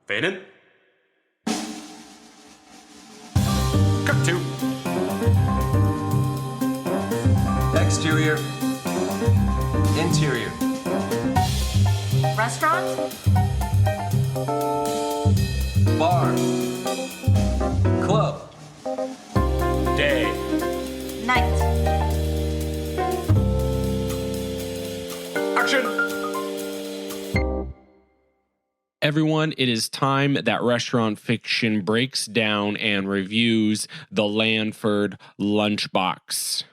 Fade in. Cut to. Exterior. Interior. Restaurant? Bar. Club. Day. Night. Action. Everyone, it is time that Restaurant Fiction breaks down and reviews the Lanford lunchbox.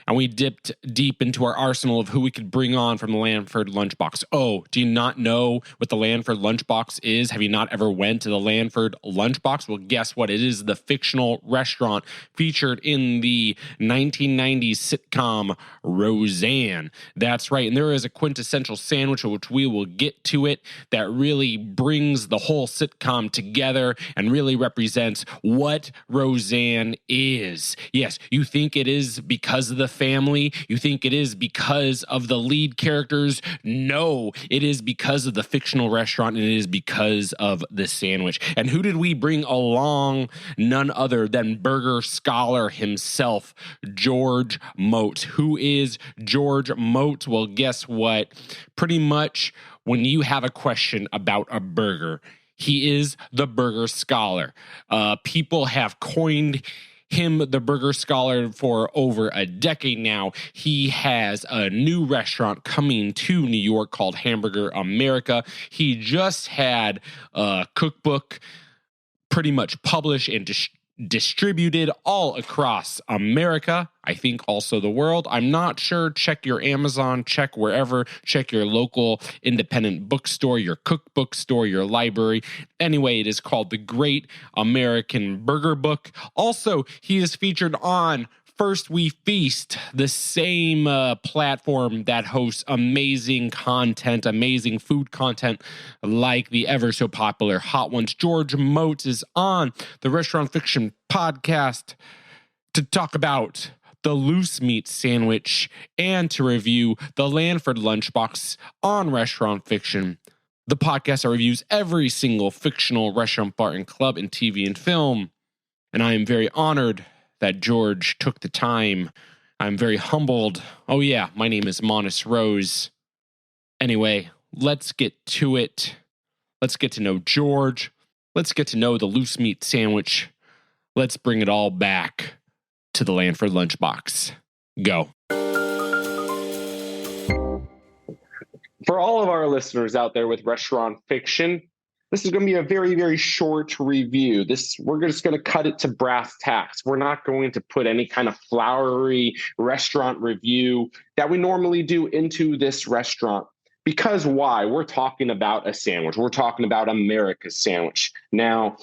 And we dipped deep into our arsenal of who we could bring on from the Lanford lunchbox. Oh, do you not know what the Lanford lunchbox is? Have you not ever went to the Lanford lunchbox? Well, guess what? It is the fictional restaurant featured in the 1990s sitcom Roseanne. That's right. And there is a quintessential sandwich, which we will get to it, that really brings the whole sitcom together and really represents what Roseanne is. Yes, you think it is because of the family? You think it is because of the lead characters? No, it is because of the fictional restaurant, and it is because of the sandwich. And who did we bring along? None other than burger scholar himself, George Motz. Who is George Motz? Well, guess what? Pretty much when you have a question about a burger, he is the burger scholar. People have coined him the burger scholar for over a decade now. He has a new restaurant coming to New York called Hamburger America. He just had a cookbook pretty much published and distributed all across America. I think also the world. I'm not sure. Check your Amazon, check wherever, check your local independent bookstore, your cookbook store, your library. Anyway, it is called The Great American Burger Book. Also, he is featured on First We Feast, the same platform that hosts amazing content, amazing food content like the ever so popular Hot Ones. George Motz is on the Restaurant Fiction podcast to talk about the loose meat sandwich and to review the Lanford lunchbox on Restaurant Fiction, the podcast that reviews every single fictional restaurant, bar, and club in TV and film. And I am very honored that George took the time. I'm very humbled. Oh yeah, my name is Monis Rose. Anyway, let's get to it. Let's get to know George. Let's get to know the loose meat sandwich. Let's bring it all back to the Lanford lunchbox. Go. For all of our listeners out there with Restaurant Fiction, this is going to be a very, very short review. We're just going to cut it to brass tacks. We're not going to put any kind of flowery restaurant review that we normally do into this restaurant. Because why? We're talking about a sandwich. We're talking about America's sandwich. Now,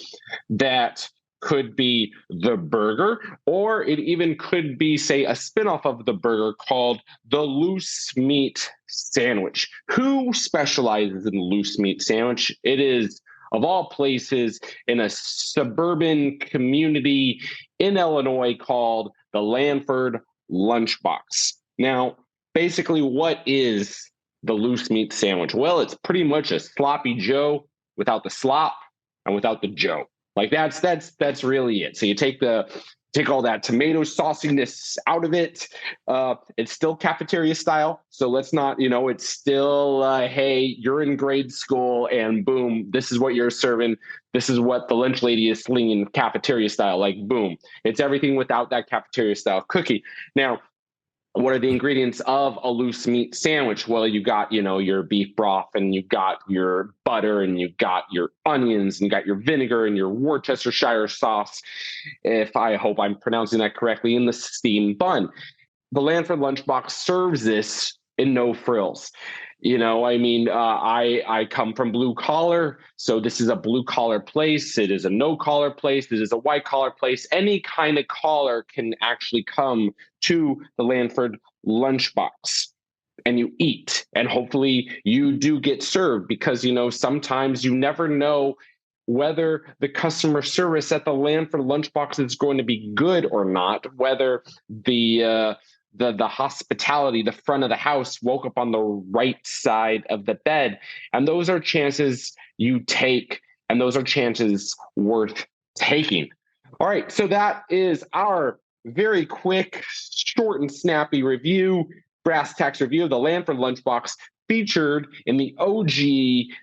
that could be the burger, or it even could be, say, a spinoff of the burger called the loose meat sandwich. Who specializes in the loose meat sandwich? It is, of all places, in a suburban community in Illinois called the Lanford Lunchbox. Now, basically, what is the loose meat sandwich? Well, it's pretty much a sloppy Joe without the slop and without the Joe. Like that's really it. So you take all that tomato sauciness out of it. It's still cafeteria style. So let's not, it's still, hey, you're in grade school and boom, this is what you're serving. This is what the lunch lady is slinging cafeteria style. Like boom, it's everything without that cafeteria style cookie. Now, what are the ingredients of a loose meat sandwich? Well, you got, your beef broth, and you got your butter, and you got your onions, and you got your vinegar and your Worcestershire sauce. I hope I'm pronouncing that correctly, in the steamed bun. The Lanford Lunchbox serves this in no frills. I come from blue collar, so this is a blue collar place. It is a no collar place. This is a white collar place. Any kind of collar can actually come to the Lanford Lunchbox, and you eat, and hopefully you do get served, because sometimes you never know whether the customer service at the Lanford Lunchbox is going to be good or not, whether the the hospitality, the front of the house, woke up on the right side of the bed. And those are chances you take, and those are chances worth taking. All right, so that is our very quick, short and snappy review, brass tacks review of the Lanford Lunchbox, featured in the OG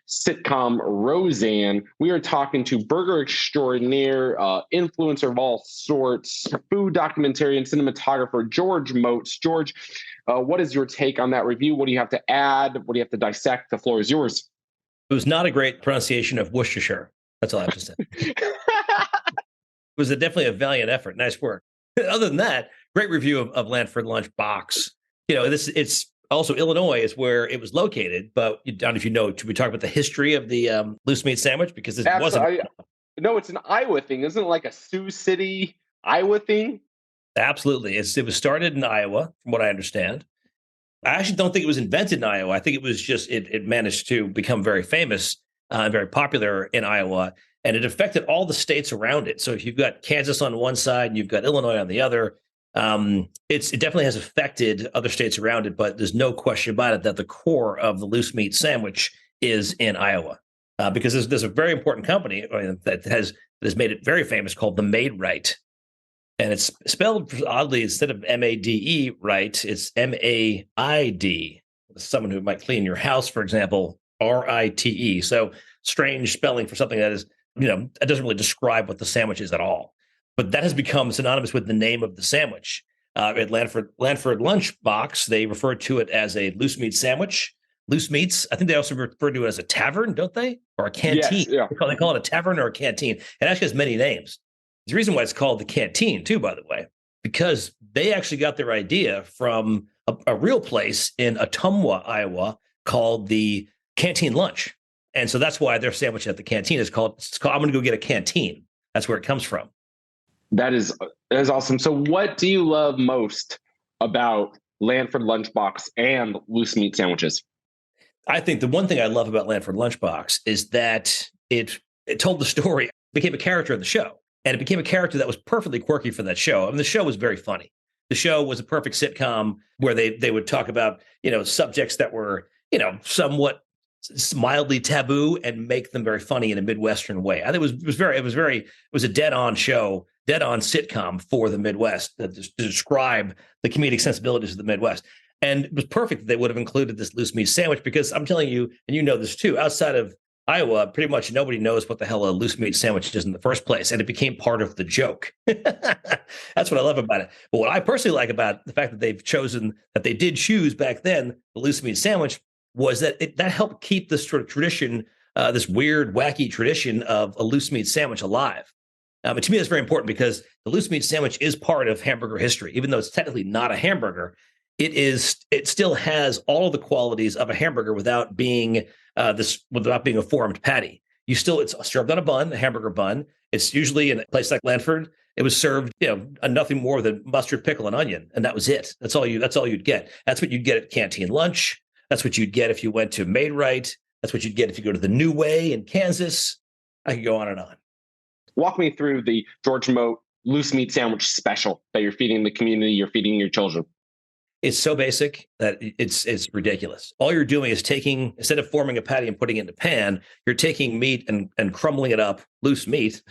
sitcom Roseanne. We are talking to burger extraordinaire, influencer of all sorts, food documentarian, cinematographer George Motz. George, what is your take on that review? What do you have to add? What do you have to dissect? The floor is yours. It was not a great pronunciation of Worcestershire. That's all I have to say. It was definitely a valiant effort. Nice work. Other than that, great review of Lanford Lunchbox. It's also Illinois is where it was located, but I don't know if you know, should we talk about the history of the loose meat sandwich? Because this wasn't. No, it's an Iowa thing. Isn't it like a Sioux City, Iowa thing? Absolutely. It was started in Iowa, from what I understand. I actually don't think it was invented in Iowa. I think it was just, it managed to become very famous and very popular in Iowa, and it affected all the states around it. So if you've got Kansas on one side and you've got Illinois on the other, it definitely has affected other states around it, but there's no question about it that the core of the loose meat sandwich is in Iowa, because there's a very important company that has made it very famous called the Made Right, and it's spelled oddly. Instead of M-A-D-E right, it's M-A-I-D. Someone who might clean your house, for example, R-I-T-E. So strange spelling for something that is, it doesn't really describe what the sandwich is at all. But that has become synonymous with the name of the sandwich. At Lanford Lunchbox, they refer to it as a loose meat sandwich. Loose meats, I think they also refer to it as a tavern, don't they? Or a canteen. Yes, yeah. They call it a tavern or a canteen. It actually has many names. There's a reason why it's called the canteen, too, by the way, because they actually got their idea from a real place in Ottumwa, Iowa, called the Canteen Lunch. And so that's why their sandwich at the canteen is called I'm going to go get a canteen. That's where it comes from. That is awesome. So what do you love most about Lanford Lunchbox and loose meat sandwiches? I think the one thing I love about Lanford Lunchbox is that it told the story, became a character of the show. And it became a character that was perfectly quirky for that show. I mean, the show was very funny. The show was a perfect sitcom where they would talk about, subjects that were, somewhat mildly taboo and make them very funny in a Midwestern way. I think it was a dead-on show, dead-on sitcom for the Midwest to describe the comedic sensibilities of the Midwest. And it was perfect that they would have included this loose meat sandwich, because I'm telling you, and you know this too, outside of Iowa, pretty much nobody knows what the hell a loose meat sandwich is in the first place. And it became part of the joke. That's what I love about it. But what I personally like about the fact that they did choose back then the loose meat sandwich was that that helped keep this sort of tradition, this weird, wacky tradition of a loose meat sandwich alive. And to me, that's very important, because the loose meat sandwich is part of hamburger history. Even though it's technically not a hamburger, it still has all of the qualities of a hamburger without being a formed patty. It's served on a bun, a hamburger bun. It's usually in a place like Lanford, it was served, nothing more than mustard, pickle, and onion, and that was it. That's all you'd get. That's what you'd get at Canteen Lunch. That's what you'd get if you went to Made Right. That's what you'd get if you go to the New Way in Kansas. I could go on and on. Walk me through the George Motz loose meat sandwich special that you're feeding the community, you're feeding your children. It's so basic that it's ridiculous. All you're doing is instead of forming a patty and putting it in a pan, you're taking meat and crumbling it up, loose meat,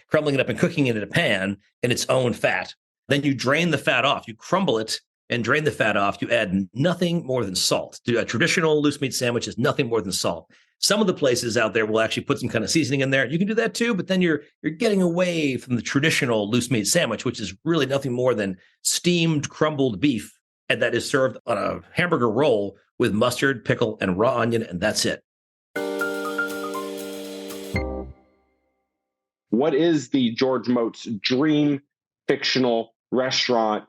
crumbling it up and cooking it in a pan in its own fat. Then you drain the fat off. You crumble it and drain the fat off. You add nothing more than salt. A traditional loose meat sandwich is nothing more than salt. Some of the places out there will actually put some kind of seasoning in there. You can do that too, but then you're getting away from the traditional loose meat sandwich, which is really nothing more than steamed crumbled beef, and that is served on a hamburger roll with mustard, pickle, and raw onion, and that's it. What is the George Motz dream fictional restaurant?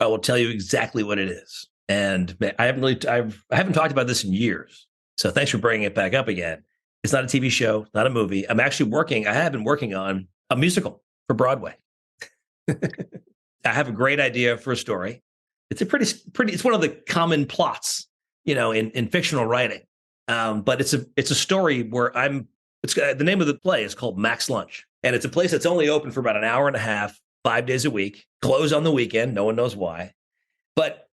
I will tell you exactly what it is. And I haven't talked about this in years. So thanks for bringing it back up again. It's not a TV show, not a movie. I have been working on a musical for Broadway. I have a great idea for a story. It's it's one of the common plots, in fictional writing. But it's a story where the name of the play is called Max Lunch. And it's a place that's only open for about an hour and a half, 5 days a week, closed on the weekend. No one knows why. But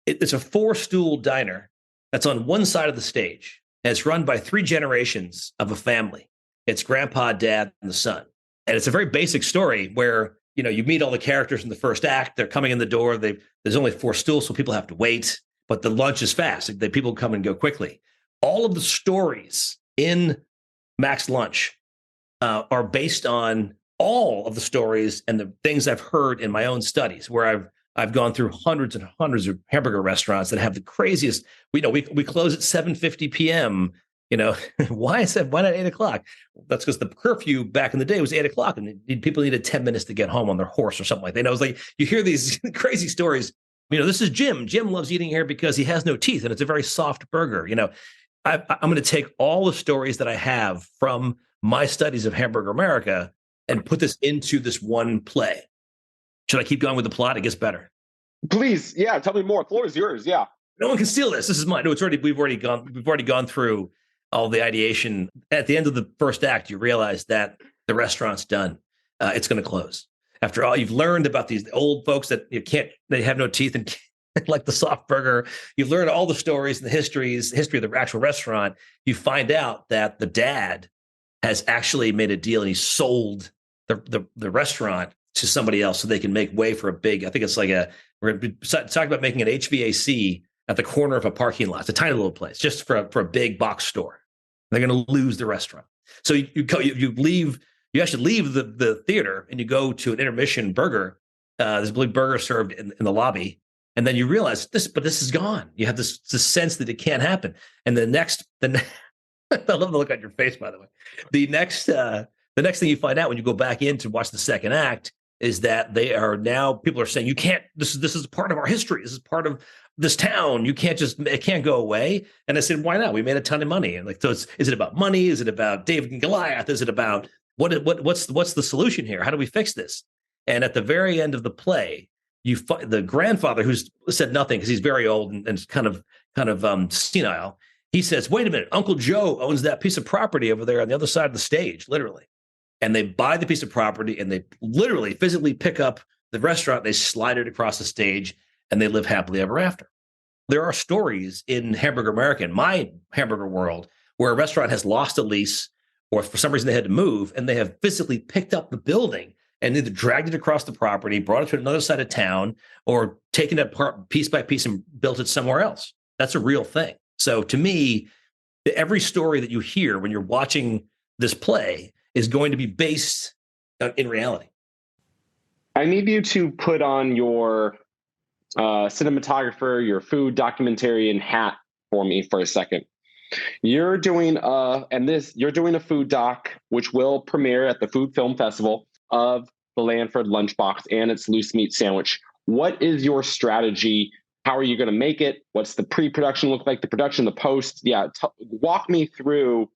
it's a 4-stool diner that's on one side of the stage. And it's run by 3 generations of a family. It's grandpa, dad, and the son. And it's a very basic story where, you meet all the characters in the first act. They're coming in the door. There's only 4 stools, so people have to wait. But the lunch is fast. The people come and go quickly. All of the stories in Max Lunch are based on all of the stories and the things I've heard in my own studies, where I've gone through hundreds and hundreds of hamburger restaurants that have the craziest. We close at 7:50 p.m. Why not 8 o'clock? That's because the curfew back in the day was 8 o'clock, and people needed 10 minutes to get home on their horse or something like that. It's like you hear these crazy stories. This is Jim. Jim loves eating here because he has no teeth, and it's a very soft burger. I'm going to take all the stories that I have from my studies of Hamburger America and put this into this one play. Should I keep going with the plot? It gets better. Please, yeah, tell me more. The floor is yours. Yeah. No one can steal this. This is mine. No, we've already gone through all the ideation. At the end of the first act, you realize that the restaurant's done. It's going to close. After all, you've learned about these old folks that they have no teeth and like the soft burger. You've learned all the stories and the history of the actual restaurant. You find out that the dad has actually made a deal and he sold the restaurant to somebody else so they can make way for a big, I think it's like we're going to be talking about making an HVAC at the corner of a parking lot. It's a tiny little place just for a big box store. They're going to lose the restaurant. So you leave. You actually leave the theater and you go to an intermission burger. There's a big burger served in the lobby, and then you realize this is gone. You have this sense that it can't happen. And I love the look on your face, by the way. The next thing you find out when you go back in to watch the second act is that people are saying, you can't. This is part of our history. This is part of this town. It can't go away. And I said, why not? We made a ton of money. And so is it about money? Is it about David and Goliath? Is it about what's the solution here? How do we fix this? And at the very end of the play, you find the grandfather, who's said nothing because he's very old and kind of senile. He says, wait a minute, Uncle Joe owns that piece of property over there on the other side of the stage, literally. And they buy the piece of property and they literally physically pick up the restaurant, they slide it across the stage, and they live happily ever after. There are stories in Hamburger America, in my hamburger world, where a restaurant has lost a lease, or for some reason they had to move, and they have physically picked up the building and either dragged it across the property, brought it to another side of town, or taken it apart piece by piece and built it somewhere else. That's a real thing. So to me, every story that you hear when you're watching this play is going to be based in reality. I need you to put on your cinematographer, your food documentarian hat for me for a second. You're doing a food doc, which will premiere at the Food Film Festival, of the Lanford Lunchbox and its loose meat sandwich. What is your strategy? How are you going to make it? What's the pre-production look like? The production, the post? Yeah, walk me through.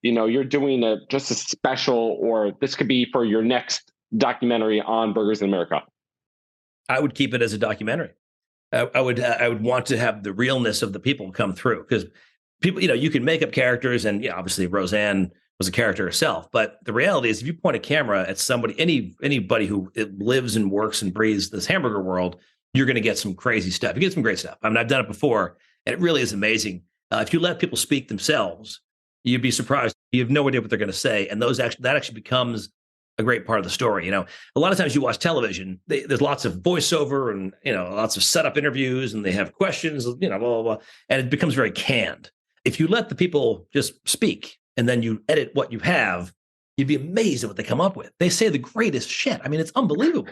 You're doing just a special, or this could be for your next documentary on burgers in America. I would keep it as a documentary. I would want to have the realness of the people come through, because people, you can make up characters, and obviously Roseanne was a character herself. But the reality is, if you point a camera at somebody, anybody who lives and works and breathes this hamburger world, you're going to get some crazy stuff. You get some great stuff. I mean, I've done it before, and it really is amazing. If you let people speak themselves, you'd be surprised. You have no idea what they're going to say, and that actually becomes a great part of the story. A lot of times you watch television, there's lots of voiceover and lots of setup interviews, and they have questions, blah blah blah, and it becomes very canned. If you let the people just speak and then you edit what you have, you'd be amazed at what they come up with. They say the greatest shit. I mean, it's unbelievable.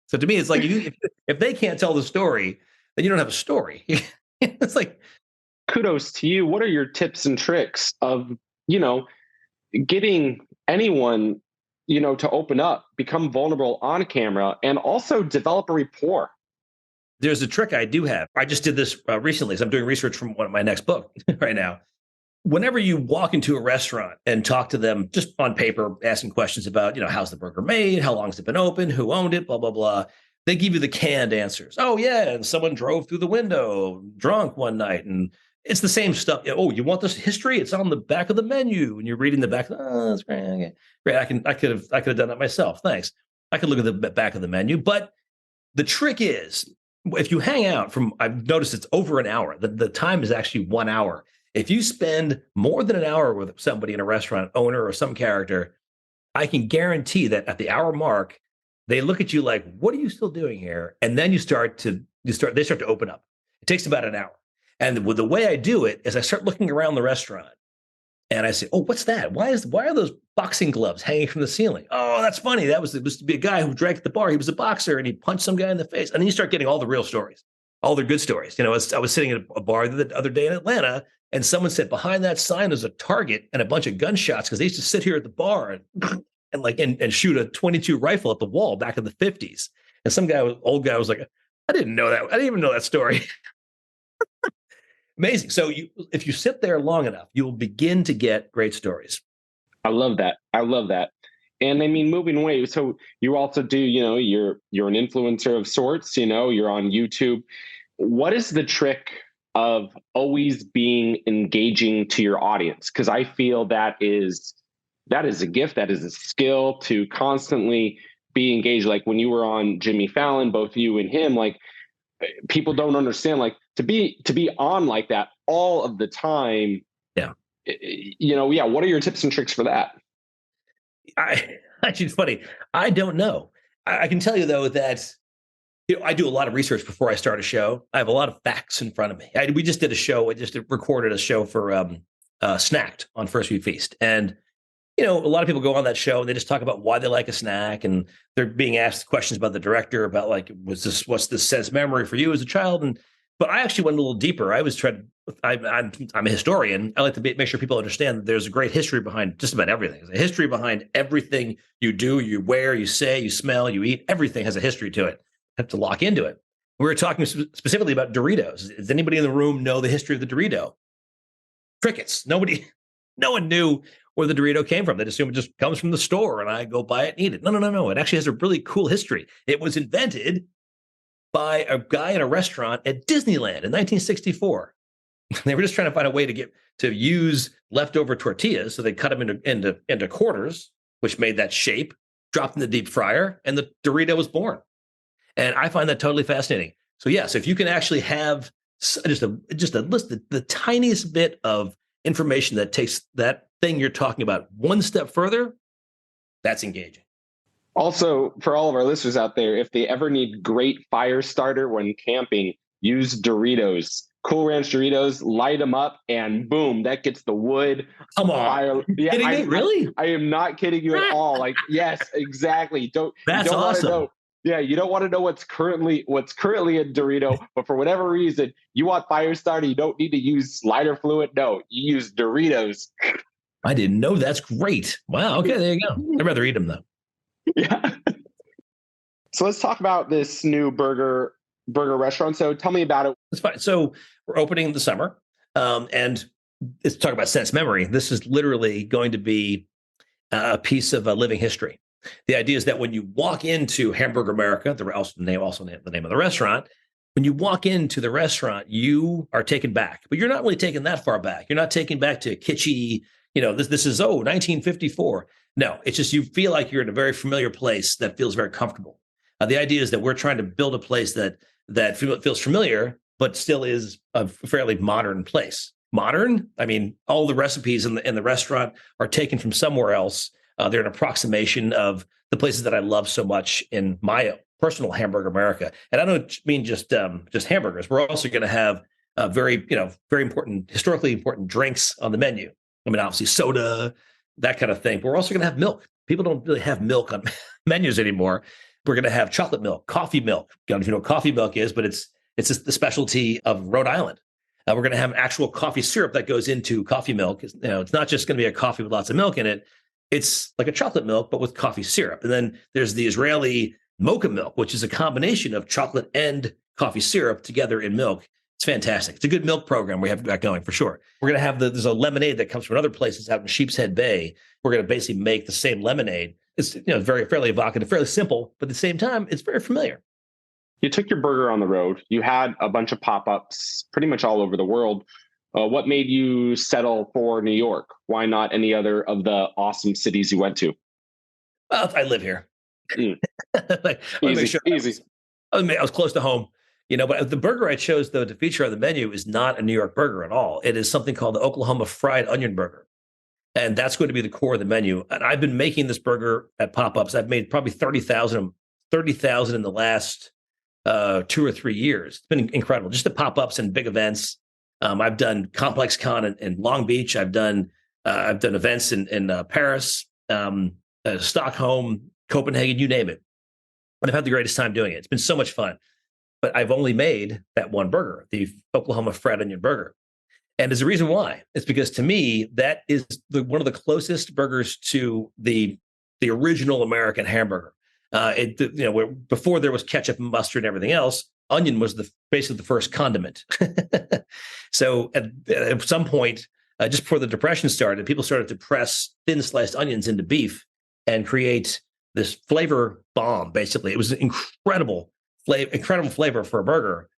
So to me, it's like if they can't tell the story, then you don't have a story. It's like, kudos to you. What are your tips and tricks of getting anyone to open up, become vulnerable on camera, and also develop a rapport? There's a trick I do have. I just did this recently, so I'm doing research from my next book right now. Whenever you walk into a restaurant and talk to them just on paper, asking questions about, how's the burger made? How long has it been open? Who owned it? Blah, blah, blah. They give you the canned answers. Oh, yeah. And someone drove through the window drunk one night. And it's the same stuff. Oh, you want this history? It's on the back of the menu. And you're reading the back. Oh, that's great. Okay. Great. I could have done that myself. Thanks. I could look at the back of the menu. But the trick is, if you hang out from, I've noticed it's over an hour. The time is actually 1 hour. If you spend more than an hour with somebody in a restaurant, owner or some character, I can guarantee that at the hour mark, they look at you like, "What are you still doing here?" And then they start to open up. It takes about an hour. And with the way I do it is I start looking around the restaurant and I say, "Oh, what's that? Why are those boxing gloves hanging from the ceiling? Oh, that's funny. It was to be a guy who drank at the bar. He was a boxer and he punched some guy in the face." And then you start getting all the real stories, all the good stories. I was sitting at a bar the other day in Atlanta, and someone said behind that sign there's a target and a bunch of gunshots because they used to sit here at the bar and shoot a 22 rifle at the wall back in the 50s. And some old guy was like, "I didn't know that. I didn't even know that story." Amazing. So if you sit there long enough, you will begin to get great stories. I love that. And I mean, moving away. So you also do, you're an influencer of sorts, you're on YouTube. What is the trick of always being engaging to your audience? Because I feel that is a gift, that is a skill to constantly be engaged. Like when you were on Jimmy Fallon, both you and him, like people don't understand, like to be on like that all of the time. Yeah. What are your tips and tricks for that? Actually, it's funny. I don't know. I can tell you though that I do a lot of research before I start a show. I have a lot of facts in front of me. We just did a show. I just recorded a show for Snacked on First We Feast, and a lot of people go on that show and they just talk about why they like a snack, and they're being asked questions about the director about like, what's this sense memory for you as a child? But I actually went a little deeper. I'm a historian. I like to make sure people understand that there's a great history behind just about everything. There's a history behind everything you do, you wear, you say, you smell, you eat. Everything has a history to it. You have to lock into it. We were talking specifically about Doritos. Does anybody in the room know the history of the Dorito? Crickets. No one knew where the Dorito came from. They assume it just comes from the store and I go buy it and eat it. No. It actually has a really cool history. It was invented by a guy in a restaurant at Disneyland in 1964. They were just trying to find a way to use leftover tortillas. So they cut them into quarters, which made that shape, dropped in the deep fryer, and the Dorito was born. And I find that totally fascinating. So yes, if you can actually have just a list, the tiniest bit of information that takes that thing you're talking about one step further, that's engaging. Also, for all of our listeners out there, if they ever need great fire starter when camping, use Doritos. Cool Ranch Doritos, light them up, and boom, that gets the wood. Come on. Fire. Yeah, kidding me? Really? I am not kidding you at all. Like, yes, exactly. That's awesome. You don't want to know what's currently in Dorito, but for whatever reason, you want fire starter, you don't need to use lighter fluid. No, you use Doritos. I didn't know. That's great. Wow. Okay, there you go. I'd rather eat them though. Yeah. So let's talk about this new burger restaurant. So tell me about it. That's fine. So we're opening in the summer, and let's talk about sense memory. This is literally going to be a piece of living history. The idea is that when you walk into Hamburger America, the name of the restaurant, when you walk into the restaurant, you are taken back, but you're not really taken that far back. You're not taken back to kitschy, this is 1954. No, it's just you feel like you're in a very familiar place that feels very comfortable. The idea is that we're trying to build a place that feels familiar, but still is a fairly modern place. Modern? I mean, all the recipes in the restaurant are taken from somewhere else. They're an approximation of the places that I love so much in my personal Hamburger America. And I don't mean just hamburgers. We're also going to have very important, historically important drinks on the menu. I mean, obviously soda, that kind of thing. But we're also going to have milk. People don't really have milk on menus anymore. We're going to have chocolate milk, coffee milk. I don't know if you know what coffee milk is, but it's just the specialty of Rhode Island. We're going to have actual coffee syrup that goes into coffee milk. It's not just going to be a coffee with lots of milk in it. It's like a chocolate milk, but with coffee syrup. And then there's the Israeli mocha milk, which is a combination of chocolate and coffee syrup together in milk. It's fantastic. It's a good milk program we have got going for sure. We're going to have there's a lemonade that comes from other places out in Sheepshead Bay. We're going to basically make the same lemonade. It's fairly evocative, fairly simple, but at the same time, it's very familiar. You took your burger on the road. You had a bunch of pop-ups pretty much all over the world. What made you settle for New York? Why not any other of the awesome cities you went to? Well, I live here. Easy. I was close to home. But the burger I chose, though, to feature on the menu is not a New York burger at all. It is something called the Oklahoma Fried Onion Burger. And that's going to be the core of the menu. And I've been making this burger at pop-ups. I've made probably 30,000 in the last 2 or 3 years. It's been incredible. Just the pop-ups and big events. I've done Complex Con in Long Beach. I've done events in Paris, Stockholm, Copenhagen, you name it. And I've had the greatest time doing it. It's been so much fun. But I've only made that one burger, the Oklahoma Fried Onion Burger. And there's a reason why. It's because to me, that is one of the closest burgers to the original American hamburger. Before there was ketchup and mustard and everything else, onion was basically the first condiment. So at some point, just before the Depression started, people started to press thin sliced onions into beef and create this flavor bomb. Basically, it was an incredible flavor for a burger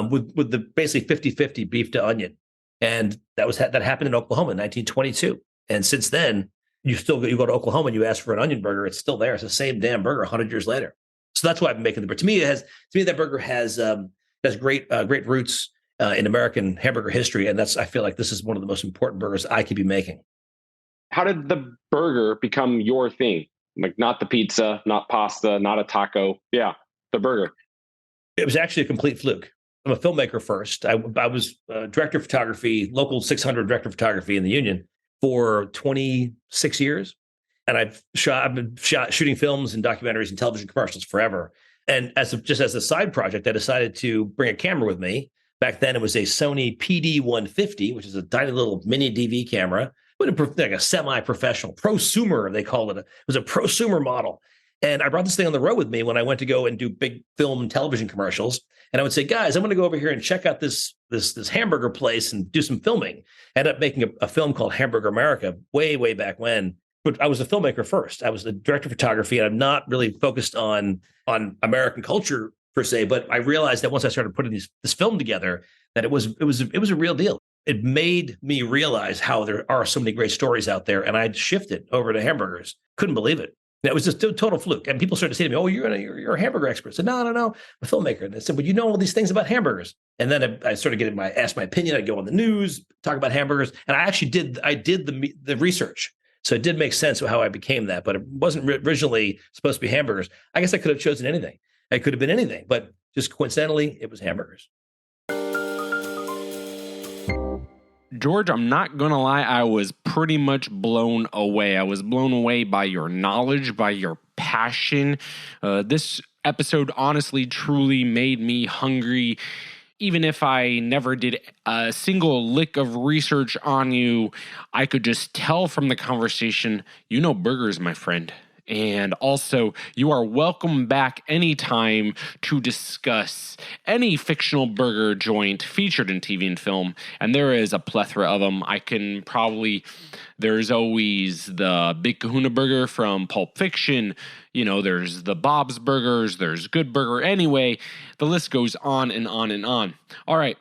with the basically 50-50 beef to onion. And that happened in Oklahoma in 1922. And since then, you go to Oklahoma and you ask for an onion burger, it's still there. It's the same damn burger 100 years later. So that's why I've been making the burger. To me, that burger has great roots in American hamburger history. And I feel like this is one of the most important burgers I could be making. How did the burger become your thing? Like not the pizza, not pasta, not a taco. Yeah, the burger. It was actually a complete fluke. I'm a filmmaker first. I was director of photography, local 600 director of photography in the Union for 26 years. And I've been shooting films and documentaries and television commercials forever. And as a side project, I decided to bring a camera with me. Back then, it was a Sony PD-150, which is a tiny little mini DV camera, like a semi-professional prosumer, they called it. It was a prosumer model. And I brought this thing on the road with me when I went to go and do big film and television commercials. And I would say, guys, I'm going to go over here and check out this hamburger place and do some filming. I ended up making a film called Hamburger America way, way back when. But I was a filmmaker first. I was the director of photography, and I'm not really focused on American culture per se. But I realized that once I started putting this film together, that it was a real deal. It made me realize how there are so many great stories out there, and I'd shifted over to hamburgers. Couldn't believe it. It was just a total fluke. And people started to say to me, "Oh, you're a hamburger expert." I said, "No, I'm a filmmaker." And I said, "Well, you know all these things about hamburgers." And then I started asked my opinion. I'd go on the news, talk about hamburgers, and I actually did the research. So it did make sense of how I became that, but it wasn't originally supposed to be hamburgers. I guess I could have chosen anything. It could have been anything, but just coincidentally, it was hamburgers. George, I'm not going to lie, I was pretty much blown away. I was blown away by your knowledge, by your passion. This episode honestly, truly made me hungry. Even if I never did a single lick of research on you, I could just tell from the conversation, you know burgers, my friend. And also, you are welcome back anytime to discuss any fictional burger joint featured in TV and film. And there is a plethora of them. There's always the Big Kahuna Burger from Pulp Fiction. There's the Bob's Burgers. There's Good Burger. Anyway, the list goes on and on and on. All right,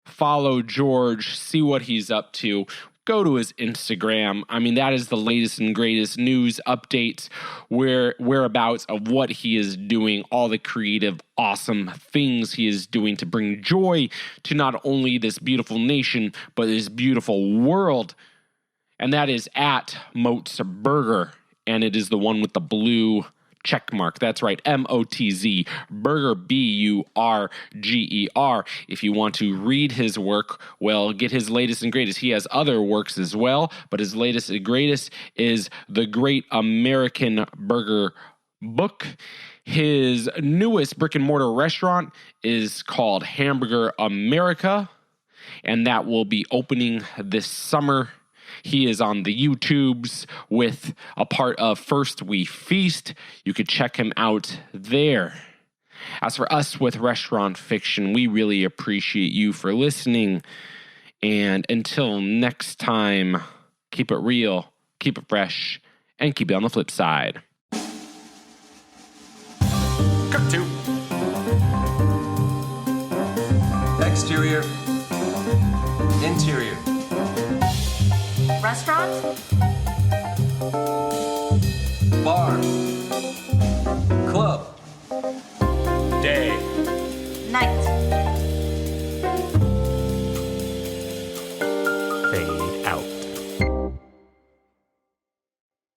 follow George, see what he's up to. Go to his Instagram. I mean, that is the latest and greatest news updates, whereabouts of what he is doing, all the creative, awesome things he is doing to bring joy to not only this beautiful nation, but this beautiful world. And that is at Motz Burger. And it is the one with the blue check mark. That's right, Motz Burger, Burger. If you want to read his work, well, get his latest and greatest. He has other works as well, but his latest and greatest is The Great American Burger Book. His newest brick and mortar restaurant is called Hamburger America, and that will be opening this summer. He is on the YouTubes with a part of First We Feast. You could check him out there. As for us with Restaurant Fiction, we really appreciate you for listening. And until next time, keep it real, keep it fresh, and keep it on the flip side. Cut to Exterior. Interior. Restaurant? Bar. Club. day. Night.